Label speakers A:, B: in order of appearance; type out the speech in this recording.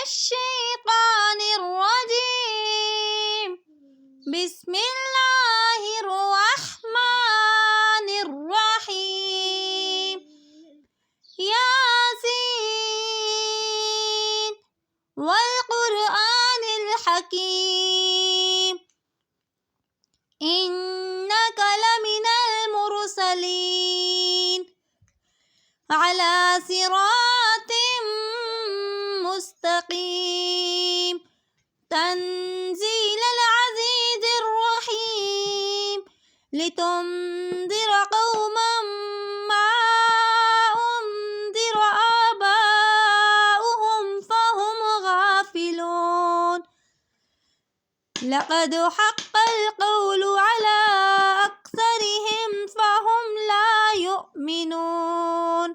A: الشيطان الرجيم. بسم الله الرحمن الرحيم. ياسين والقرآن الحكيم إنك لمن المرسلين على صراط مستقيم تنزيل العزيز الرحيم لتنذر قوما ما أنذر آباؤهم فهم غافلون. لقد حق القول على أكثرهم فهم لا يؤمنون.